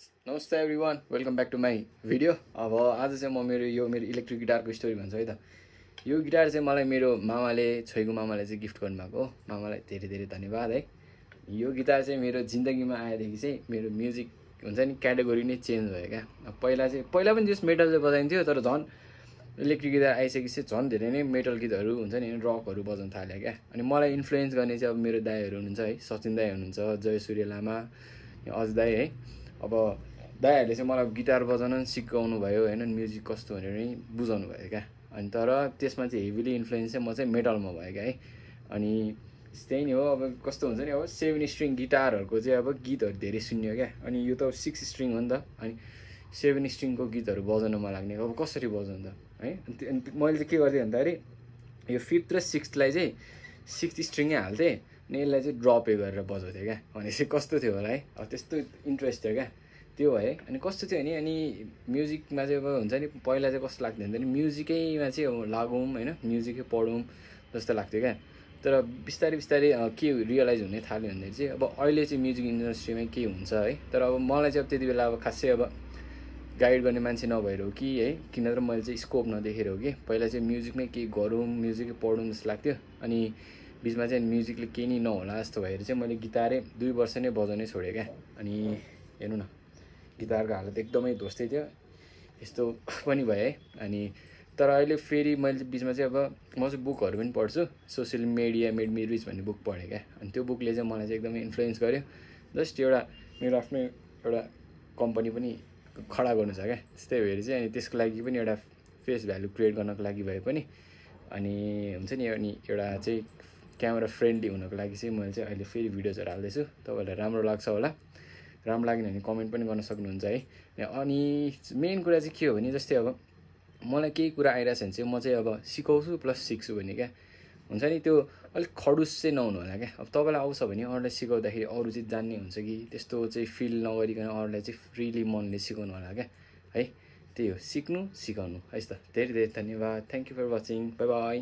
नमस्ते everyone, welcome back to my video. अब आज चाहिँ म मेरो इलेक्ट्रिक गिटारको स्टोरी भन्छु है त। यो गिटार चाहिँ मलाई मेरो मामाले, छोइको मामाले चाहिँ गिफ्ट गर्नुभएको हो। मामालाई धेरै धेरै धन्यवाद है। यो गिटार चाहिँ मेरो जिन्दगीमा आएदेखि चाहिँ मेरो म्युजिक हुन्छ नि क्याटेगोरी नै चेन्ज भयो क्या। पहिला पनि जस मेटल चाहिँ बजाइन्थ्यो, तर झन् इलेक्ट्रिक गिटार आइसकेपछि झन् धेरै नै मेटल गीतहरू हुन्छ नि, रकहरू बजाउन थाल्यो क्या। अनि मलाई इन्फ्लुएन्स गर्ने चाहिँ अब मेरो दाइहरू हुनुहुन्छ है, सचिन दाई हुनुहुन्छ, जयसूर्य लामा, अज दाई है। अब दाइहरूले चाहिँ मलाई गिटार बजाउन सिकाउनु भयो होइन, म्युजिक कस्तो भनेर नि बुझाउनु भयो क्या। अनि तर त्यसमा चाहिँ हेभिली इन्फ्लुएन्स चाहिँ म चाहिँ मेटलमा भयो क्या है। अनि त्यही नै हो, अब कस्तो हुन्छ नि, अब 7 स्ट्रिङ गिटारहरूको चाहिँ अब गीतहरू धेरै सुन्यो क्या। अनि यो त 6 स्ट्रिङ हो नि त, अनि 7 स्ट्रिङको गीतहरू बजाउन मन लाग्ने, अब कसरी बजाउनु त है। अनि मैले चाहिँ के गर्थेँ भन्दाखेरि यो 5th र 6thलाई चाहिँ 6th स्ट्रिङै हाल्थेँ, अनि यसलाई चाहिँ ड्रपे गरेर बजाउँथेँ क्या। भनेपछि कस्तो थियो होला है, अब त्यस्तो इन्ट्रेस्ट थियो क्या त्यो है। अनि कस्तो थियो नि, अनि म्युजिकमा चाहिँ अब हुन्छ नि, पहिला चाहिँ कस्तो लाग्थ्यो भने म्युजिकैमा चाहिँ अब लागौँ होइन, म्युजिकै पढौँ जस्तो लाग्थ्यो क्या। तर बिस्तारै बिस्तारै के रियलाइज हुने थाल्यो भन्दाखेरि चाहिँ अब अहिले चाहिँ म्युजिक इन्डस्ट्रीमै के हुन्छ है। तर अब मलाई चाहिँ अब त्यति बेला अब खासै अब गाइड गर्ने मान्छे नभएर हो कि है, किन तर मैले चाहिँ स्कोप नदेखेर हो कि। पहिला चाहिँ म्युजिकमै केही गरौँ, म्युजिकै पढौँ जस्तो लाग्थ्यो। अनि बिचमा चाहिँ म्युजिकले केही नि नहोला जस्तो भएर चाहिँ मैले गिटारै 2 वर्ष नै बजाउनै छोडेँ क्या। अनि हेर्नु न, गिटारको हालत एकदमै ध्वस्तै थियो, यस्तो पनि भयो है। अनि तर अहिले फेरि मैले बिचमा चाहिँ अब म चाहिँ बुकहरू पनि पढ्छु, social media made me rich भन्ने बुक पढेँ क्या। अनि त्यो बुकले चाहिँ मलाई चाहिँ एकदमै इन्फ्लुएन्स गर्यो। जस्ट एउटा मेरो आफ्नो एउटा कम्पनी पनि खडा गर्नु छ क्या, त्यस्तै भएर चाहिँ। अनि त्यसको लागि पनि एउटा फेस भ्यालु क्रिएट गर्नको लागि भए पनि, अनि हुन्छ नि, अनि एउटा चाहिँ क्यामेरा फ्रेन्डली हुनको लागि चाहिँ मैले चाहिँ अहिले फेरि भिडियोजहरू हाल्दैछु। तपाईँहरूलाई राम्रो लाग्छ होला, राम्रो लागेन भने कमेन्ट पनि गर्न सक्नुहुन्छ है। अनि मेन कुरा चाहिँ के हो भने, जस्तै अब मलाई केही कुरा आइरहेछ भने चाहिँ म चाहिँ अब सिकाउँछु प्लस सिक्छु भने क्या। हुन्छ नि, त्यो अलिक खडुस चाहिँ नहुनु होला क्या। अब तपाईँलाई आउँछ भने अरूलाई सिकाउँदाखेरि अरू चाहिँ जान्ने हुन्छ कि, त्यस्तो चाहिँ फिल नगरिकन अरूलाई चाहिँ फ्रिली मनले सिकाउनु होला क्या है। त्यही हो, सिक्नु सिकाउनु है त। धेरै धेरै धन्यवाद, thank you for watching, bye by.